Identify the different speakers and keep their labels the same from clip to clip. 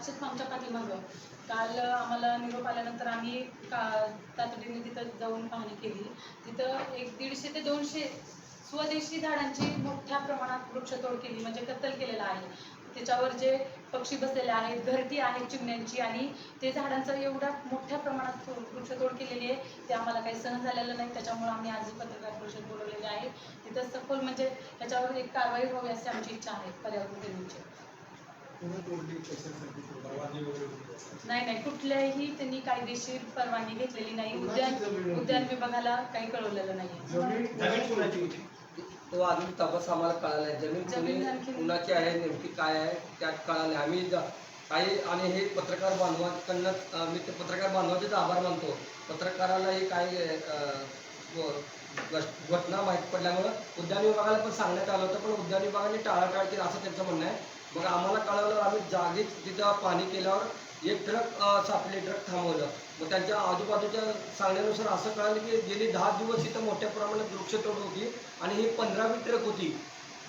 Speaker 1: साक्षीत आमच्या पाठीमागं काल आम्हाला निरोप आल्यानंतर आम्ही तातडीने तिथं जाऊन पाहणी केली. तिथं 150 ते 200 स्वदेशी झाडांची मोठ्या प्रमाणात वृक्षतोड केली, म्हणजे कत्तल केलेला आहे. त्याच्यावर जे पक्षी बसलेले आहेत, घरटी आहेत चिमण्यांची, आणि ते झाडांचं एवढ्या मोठ्या प्रमाणात वृक्षतोड केलेली आहे ते आम्हाला काही सहन झालेलं नाही. त्याच्यामुळे आम्ही आज पत्रकार परिषद बोलवलेली आहे. तिथं सखोल म्हणजे ह्याच्यावर एक कारवाई व्हावी अशी आमची इच्छा आहे पर्यावरण प्रेमीची. नाही नाही, कुठल्याही त्यांनी कायदेशीर परवानगी घेतलेली नाही. उद्यान विभागाला काही कळवलेलं नाही.
Speaker 2: तो अजून तपास आम्हाला कळाला आहे. जमीन कुणाची आहे नेमकी काय आहे त्यात कळाले. आम्ही काही आणि हे पत्रकार बांधवांकडनं मी ते पत्रकार बांधवांचेच आभार मानतो. पत्रकाराला हे काही घटना माहीत पडल्यामुळं उद्यान विभागाला पण सांगण्यात आलं होतं, पण उद्यान विभागाने टाळाटाळ केली असं त्यांचं म्हणणं आहे. मग आम्हाला कळवलं, आम्ही जागीच तिथं पाणी केल्यावर एक ट्रक सापडले, ट्रक थांबवलं. मग त्यांच्या आजूबाजूच्या सांगण्यानुसार असं कळालं की गेली 10 दिवस इथं मोठ्या प्रमाणात वृक्षतोड होती आणि ही 15वी ट्रक होती.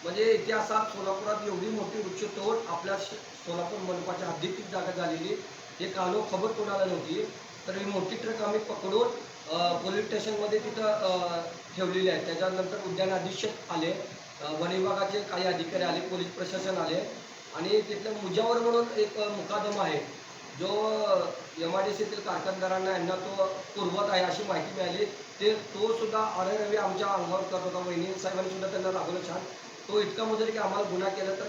Speaker 2: म्हणजे इतिहासात सोलापुरात एवढी मोठी वृक्षतोड आपल्या सोलापूर मनपाच्या हद्दीतील जागा झालेली हे कानो खबर कोणाला नव्हती. तर ही मोठी ट्रक आम्ही पकडून पोलीस स्टेशनमध्ये तिथं ठेवलेली आहे. त्याच्यानंतर उद्यान अधीक्षक आले, वन विभागाचे काही अधिकारी आले, पोलीस प्रशासन आले आणि तिथलं मुजावर म्हणून एक मुकादमा आहे जो MIDCतील कारखानदारांना यांना तो पुरवत आहे अशी माहिती मिळाली. तो सुद्धा रवी आमच्या अंगावर करत होता. वहिनी साहेबांनी सुद्धा त्यांना राबवलं छान. तो इतका मुजोरी की आम्हाला गुन्हा केला तर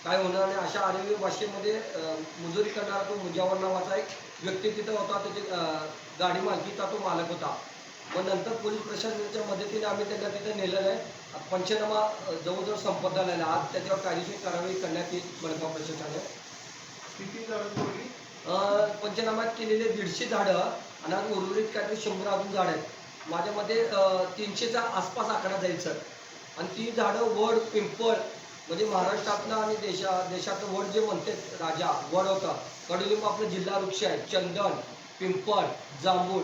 Speaker 2: काय होणार नाही अशा अरवी भाषेमध्ये मुजोरी करणारा तो मुजावर नावाचा एक व्यक्ती तिथं होता. त्याची गाडी मालकीचा तो मालक होता. मग नंतर पोलीस प्रशासनाच्या मदतीने आम्ही त्यांना तिथे नेलेलं आहे. पंचनामा जवळजवळ संपत झालेला आहे. आज त्याच्यावर कायदेशीर कारवाई करण्यात येईल मनपा प्रशासनाने.
Speaker 3: किती झाडं तोडली?
Speaker 2: पंचनाम्यात केलेले 150 झाडं आणि आज उर्वरित काहीतरी 100 अजून झाड आहेत. माझ्या मते 300च्या आसपास आकडा जाईल सर. आणि ती झाडं वड, पिंपळ, म्हणजे महाराष्ट्रातलं आणि देशातलं वड जे म्हणते राजा वड होता. कडुलिंब आपलं जिल्हा वृक्ष आहे. चंदन, पिंपळ, जांभूळ,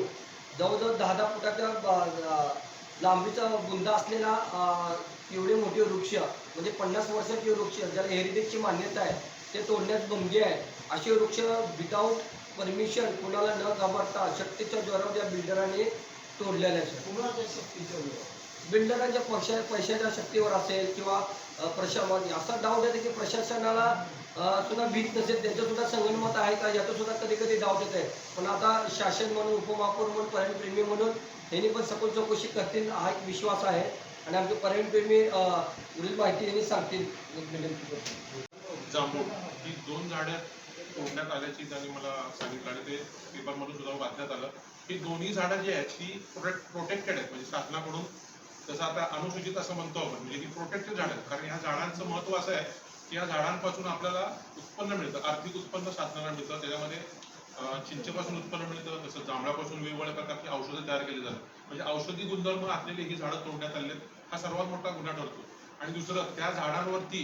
Speaker 2: जवळजवळ 10-10 फुटाच्या लांबीचा बुंदा असलेला एवढे मोठे वृक्ष, म्हणजे 50 वर्षाचे वृक्ष ज्याला हेरिटेजची मान्यता आहे ते तोडण्यास बंदी आहे. असे वृक्ष विदाऊट परमिशन कुणाला न घाबरता शक्तीच्या जोरावर या बिल्डरांनी तोडलेले आहे.
Speaker 3: कुणाच्या शक्तीच्या जोरावर?
Speaker 2: बिल्डरांच्या पैशाच्या शक्तीवर असेल किंवा असा डाऊट येते की प्रशासनाला सुद्धा भीत नसेल, त्यांचं सुद्धा संगनमत आहे का याचं सुद्धा कधी कधी डाऊट येत आहे. पण आता शासन म्हणून, उपमहापौर म्हणून, पर्यावरणप्रेमी म्हणून यांनी पण सखोल चौकशी करतील हा एक विश्वास आहे. आणि आमचे पर्यावरणप्रेमी पुढील माहिती यांनी सांगतील.
Speaker 4: जांभूळ ही 2 झाडं तोडण्यात आल्याची त्यांनी मला सांगितलं आणि ते पेपरमधून सुद्धा वाचण्यात आलं. ही दोन्ही झाडं जी आहेत ती प्रोटेक्टेड आहेत, म्हणजे शासनाकडून जसं आता अनुसूचित असं म्हणतो आपण, म्हणजे ही प्रोटेक्टेड झाडं आहेत. कारण ह्या झाडांचं महत्त्व असं आहे की या झाडांपासून आपल्याला उत्पन्न मिळतं, आर्थिक उत्पन्न शासनाला मिळतं. त्याच्यामध्ये चिंचेपासून उत्पन्न मिळतं, तसं जांभळापासून वेगवेगळ्या प्रकारची औषधं तयार केली जातात. म्हणजे औषधी गुणधर्म असलेली ही झाडं तोडण्यात आलेली आहेत. हा सर्वात मोठा गुन्हा ठरतो. आणि दुसरं, त्या झाडांवरती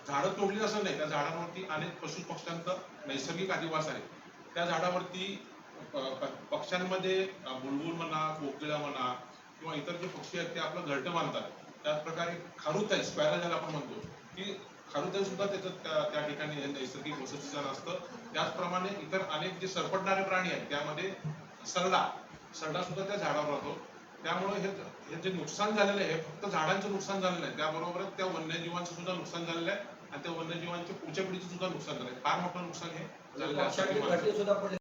Speaker 4: झाडं तोडली असं नाही, त्या झाडांवरती अनेक पशु पक्ष्यांचा नैसर्गिक अधिवास आहे. त्या झाडावरती पक्ष्यांमध्ये बुलबुल म्हणा, कोकिळा म्हणा किंवा इतर जे पक्षी आहेत ते आपलं घरटं बांधतात. त्याच प्रकारे खारुताई, स्पॅरो ज्याला आपण म्हणतो, की खारुताई सुद्धा त्याचं त्या ठिकाणी नैसर्गिक वसतिस्थान असतं. त्याचप्रमाणे इतर अनेक जे सरपटणारे प्राणी आहेत त्यामध्ये सरडा सुद्धा त्या झाडावर राहतो. त्यामुळे हे जे नुकसान झालेलं आहे फक्त झाडांचं नुकसान झालेलं आहे, त्याबरोबरच त्या वन्यजीवांचं सुद्धा नुकसान झालेलं आहे आणि त्या वन्यजीवांच्या पुढच्या पिढीचं सुद्धा नुकसान झालं आहे. फार मोठं नुकसान हे झालेलं आहे.